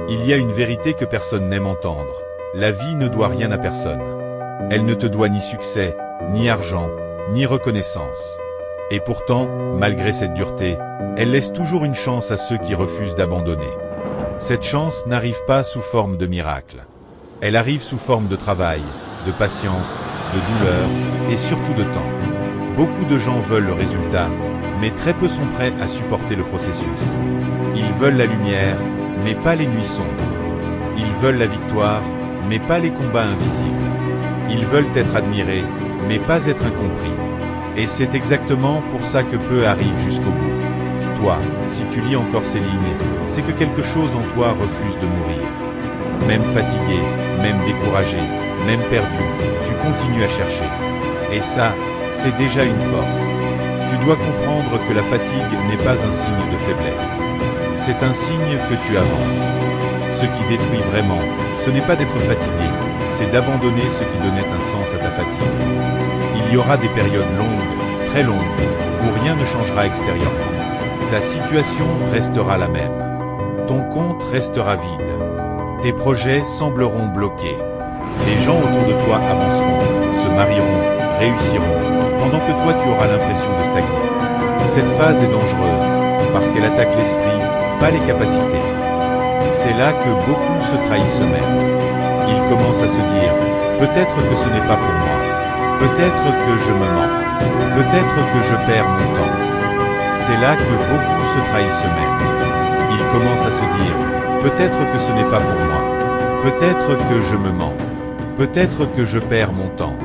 Il y a une vérité que personne n'aime entendre. La vie ne doit rien à personne. Elle ne te doit ni succès, ni argent, ni reconnaissance. Et pourtant, malgré cette dureté, elle laisse toujours une chance à ceux qui refusent d'abandonner. Cette chance n'arrive pas sous forme de miracle. Elle arrive sous forme de travail, de patience, de douleur, et surtout de temps. Beaucoup de gens veulent le résultat, mais très peu sont prêts à supporter le processus. Ils veulent la lumière, mais pas les nuits sombres. Ils veulent la victoire, mais pas les combats invisibles. Ils veulent être admirés, mais pas être incompris. Et c'est exactement pour ça que peu arrivent jusqu'au bout. Toi, si tu lis encore ces lignes, c'est que quelque chose en toi refuse de mourir. Même fatigué, même découragé, même perdu, tu continues à chercher. Et ça, c'est déjà une force. Tu dois comprendre que la fatigue n'est pas un signe de faiblesse. C'est un signe que tu avances. Ce qui détruit vraiment, ce n'est pas d'être fatigué, c'est d'abandonner ce qui donnait un sens à ta fatigue. Il y aura des périodes longues, très longues, où rien ne changera extérieurement. Ta situation restera la même. Ton compte restera vide. Tes projets sembleront bloqués. Les gens autour de toi avanceront, se marieront, réussiront, pendant que toi tu auras l'impression de stagner. Cette phase est dangereuse, parce qu'elle attaque l'esprit, pas les capacités. C'est là que beaucoup se trahissent eux-mêmes. Ils commencent à se dire, peut-être que ce n'est pas pour moi, peut-être que je me mens, peut-être que je perds mon temps. C'est là que beaucoup se trahissent eux-mêmes. Ils commencent à se dire, peut-être que ce n'est pas pour moi, peut-être que je me mens, peut-être que je perds mon temps.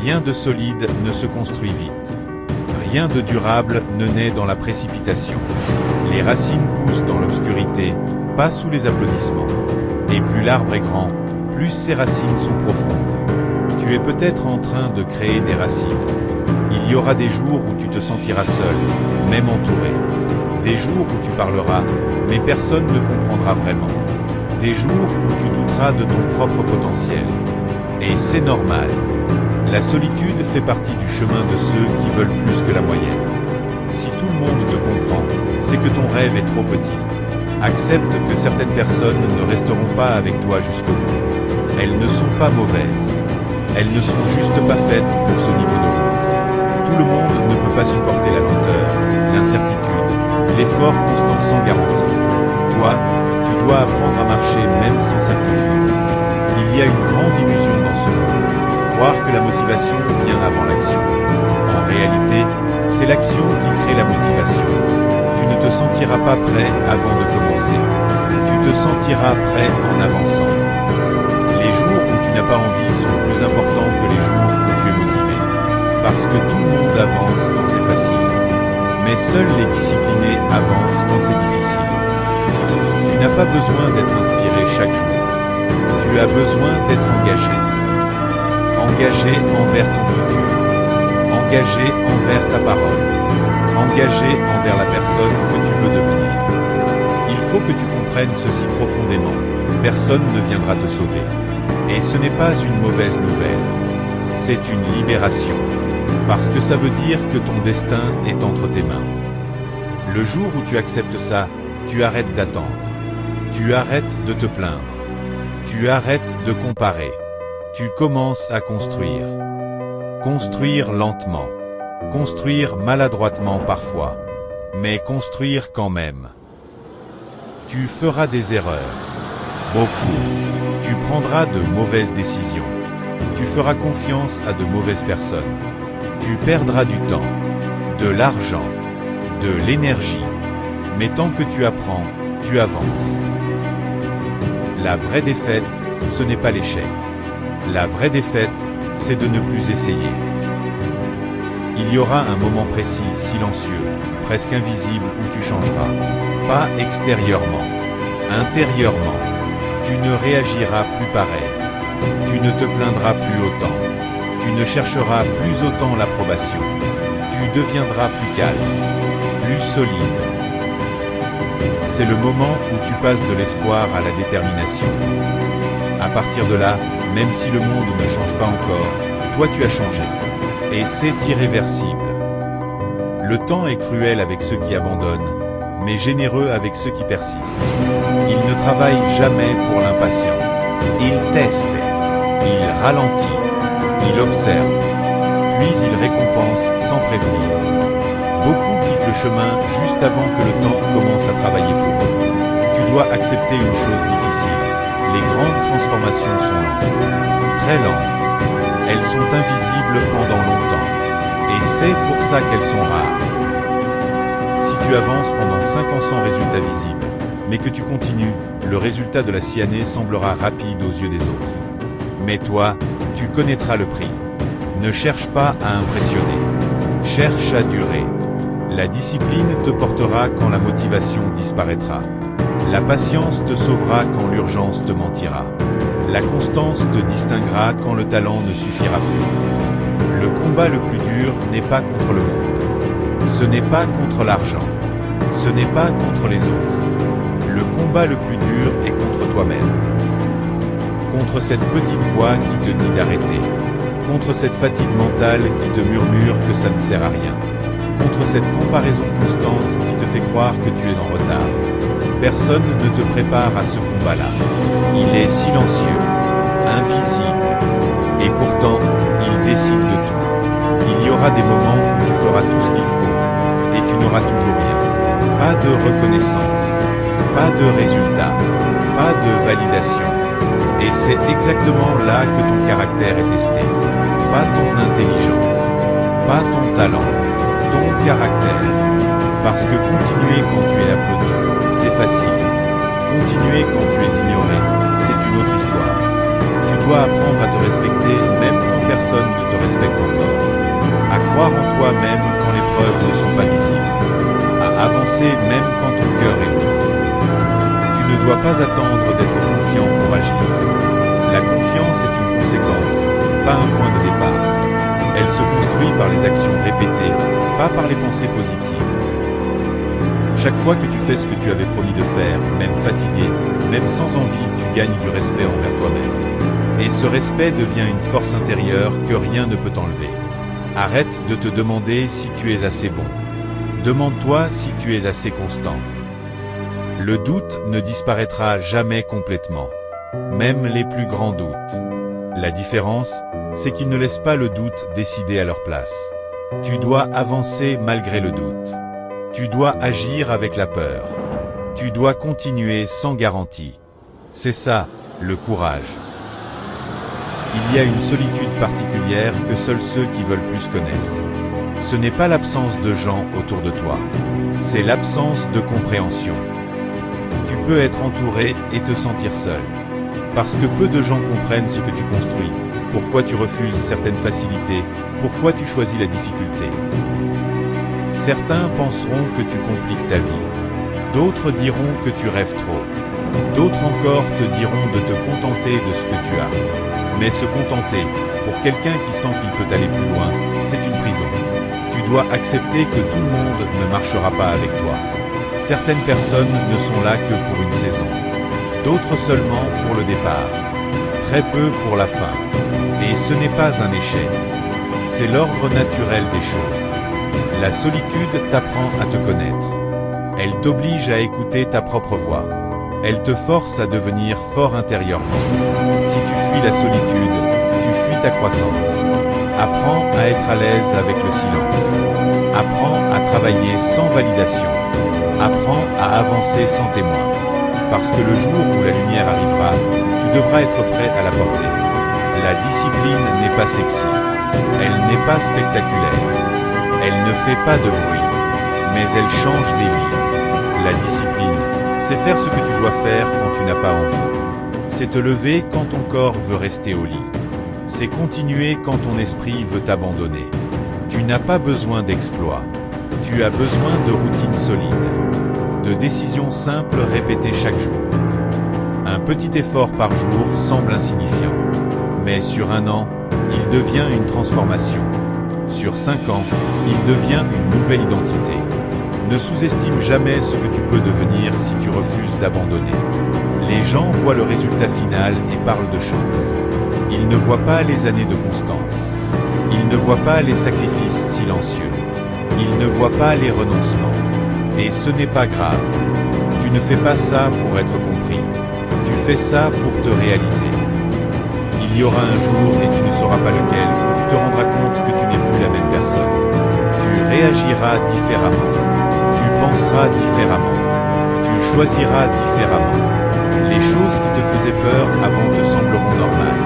Rien de solide ne se construit vite. Rien de durable ne naît dans la précipitation. Les racines poussent dans l'obscurité, pas sous les applaudissements. Et plus l'arbre est grand, plus ses racines sont profondes. Tu es peut-être en train de créer des racines. Il y aura des jours où tu te sentiras seul, même entouré. Des jours où tu parleras, mais personne ne comprendra vraiment. Des jours où tu douteras de ton propre potentiel. Et c'est normal. La solitude fait partie du chemin de ceux qui veulent plus que la moyenne. Si tout le monde te comprend, c'est que ton rêve est trop petit. Accepte que certaines personnes ne resteront pas avec toi jusqu'au bout. Elles ne sont pas mauvaises. Elles ne sont juste pas faites pour ce niveau de route. Tout le monde ne peut pas supporter la lenteur, l'incertitude, l'effort constant sans garantie. Toi, tu dois apprendre à marcher même sans certitude. Il y a une grande illusion dans ce monde. Croire que la motivation vient avant l'action. En réalité, c'est l'action qui crée la motivation. Tu ne te sentiras pas prêt avant de commencer. Tu te sentiras prêt en avançant. Les jours où tu n'as pas envie sont plus importants que les jours où tu es motivé. Parce que tout le monde avance quand c'est facile. Mais seuls les disciplinés avancent quand c'est difficile. Tu n'as pas besoin d'être inspiré chaque jour. Tu as besoin d'être engagé. Engagé envers ton futur. Engagé envers ta parole. Engagé envers la personne que tu veux devenir. Il faut que tu comprennes ceci profondément. Personne ne viendra te sauver. Et ce n'est pas une mauvaise nouvelle. C'est une libération. Parce que ça veut dire que ton destin est entre tes mains. Le jour où tu acceptes ça, tu arrêtes d'attendre. Tu arrêtes de te plaindre. Tu arrêtes de comparer. Tu commences à construire. Construire lentement. Construire maladroitement parfois. Mais construire quand même. Tu feras des erreurs. Beaucoup. Tu prendras de mauvaises décisions. Tu feras confiance à de mauvaises personnes. Tu perdras du temps, de l'argent, de l'énergie. Mais tant que tu apprends, tu avances. La vraie défaite, ce n'est pas l'échec. La vraie défaite, c'est de ne plus essayer. Il y aura un moment précis, silencieux, presque invisible où tu changeras. Pas extérieurement, intérieurement. Tu ne réagiras plus pareil. Tu ne te plaindras plus autant. Tu ne chercheras plus autant l'approbation. Tu deviendras plus calme, plus solide. C'est le moment où tu passes de l'espoir à la détermination. À partir de là, même si le monde ne change pas encore, toi tu as changé. Et c'est irréversible. Le temps est cruel avec ceux qui abandonnent, mais généreux avec ceux qui persistent. Il ne travaille jamais pour l'impatient. Il teste, il ralentit, il observe, puis il récompense sans prévenir. Beaucoup quittent le chemin juste avant que le temps commence à travailler pour eux. Tu dois accepter une chose difficile. Les grandes transformations sont lentes, très lentes. Elles sont invisibles pendant longtemps. Et c'est pour ça qu'elles sont rares. Si tu avances pendant 5 ans sans résultat visible, mais que tu continues, le résultat de la année semblera rapide aux yeux des autres. Mais toi, tu connaîtras le prix. Ne cherche pas à impressionner. Cherche à durer. La discipline te portera quand la motivation disparaîtra. La patience te sauvera quand l'urgence te mentira. La constance te distinguera quand le talent ne suffira plus. Le combat le plus dur n'est pas contre le monde. Ce n'est pas contre l'argent. Ce n'est pas contre les autres. Le combat le plus dur est contre toi-même. Contre cette petite voix qui te dit d'arrêter. Contre cette fatigue mentale qui te murmure que ça ne sert à rien. Contre cette comparaison constante qui te fait croire que tu es en retard. Personne ne te prépare à ce combat-là. Il est silencieux, invisible, et pourtant, il décide de tout. Il y aura des moments où tu feras tout ce qu'il faut, et tu n'auras toujours rien. Pas de reconnaissance, pas de résultat, pas de validation. Et c'est exactement là que ton caractère est testé. Pas ton intelligence, pas ton talent, ton caractère. Parce que continuer quand tu es applaudi, c'est facile. Continuer quand tu es ignoré, c'est une autre histoire. Tu dois apprendre à te respecter même quand personne ne te respecte encore. À croire en toi même quand les preuves ne sont pas visibles. À avancer même quand ton cœur est lourd. Tu ne dois pas attendre d'être confiant pour agir. La confiance est une conséquence, pas un point de départ. Elle se construit par les actions répétées, pas par les pensées positives. Chaque fois que tu fais ce que tu avais promis de faire, même fatigué, même sans envie, tu gagnes du respect envers toi-même. Et ce respect devient une force intérieure que rien ne peut t'enlever. Arrête de te demander si tu es assez bon. Demande-toi si tu es assez constant. Le doute ne disparaîtra jamais complètement, même les plus grands doutes. La différence, c'est qu'ils ne laissent pas le doute décider à leur place. Tu dois avancer malgré le doute. Tu dois agir avec la peur. Tu dois continuer sans garantie. C'est ça, le courage. Il y a une solitude particulière que seuls ceux qui veulent plus connaissent. Ce n'est pas l'absence de gens autour de toi. C'est l'absence de compréhension. Tu peux être entouré et te sentir seul. Parce que peu de gens comprennent ce que tu construis, pourquoi tu refuses certaines facilités, pourquoi tu choisis la difficulté. Certains penseront que tu compliques ta vie. D'autres diront que tu rêves trop. D'autres encore te diront de te contenter de ce que tu as. Mais se contenter, pour quelqu'un qui sent qu'il peut aller plus loin, c'est une prison. Tu dois accepter que tout le monde ne marchera pas avec toi. Certaines personnes ne sont là que pour une saison. D'autres seulement pour le départ. Très peu pour la fin. Et ce n'est pas un échec. C'est l'ordre naturel des choses. La solitude t'apprend à te connaître. Elle t'oblige à écouter ta propre voix. Elle te force à devenir fort intérieurement. Si tu fuis la solitude, tu fuis ta croissance. Apprends à être à l'aise avec le silence. Apprends à travailler sans validation. Apprends à avancer sans témoin. Parce que le jour où la lumière arrivera, tu devras être prêt à la porter. La discipline n'est pas sexy. Elle n'est pas spectaculaire. Elle ne fait pas de bruit. Mais elle change des vies. La discipline, c'est faire ce que tu dois faire quand tu n'as pas envie. C'est te lever quand ton corps veut rester au lit. C'est continuer quand ton esprit veut t'abandonner. Tu n'as pas besoin d'exploits. Tu as besoin de routines solides. De décisions simples répétées chaque jour. Un petit effort par jour semble insignifiant. Mais sur 1 an, il devient une transformation. Sur 5 ans, il devient une nouvelle identité. Ne sous-estime jamais ce que tu peux devenir si tu refuses d'abandonner. Les gens voient le résultat final et parlent de chance. Ils ne voient pas les années de constance. Ils ne voient pas les sacrifices silencieux. Ils ne voient pas les renoncements. Et ce n'est pas grave. Tu ne fais pas ça pour être compris. Tu fais ça pour te réaliser. Il y aura un jour, et tu ne sauras pas lequel, où tu te rendras compte que tu n'es plus la même personne. Tu réagiras différemment. Tu penseras différemment. Tu choisiras différemment. Les choses qui te faisaient peur avant te sembleront normales.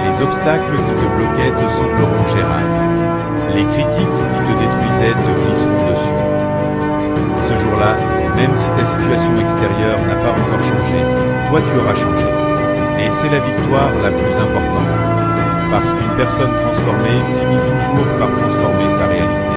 Les obstacles qui te bloquaient te sembleront gérables. Les critiques qui te détruisaient te glisseront dessus. Ce jour-là, même si ta situation extérieure n'a pas encore changé, toi tu auras changé. Et c'est la victoire la plus importante. Parce qu'une personne transformée finit toujours par transformer sa réalité.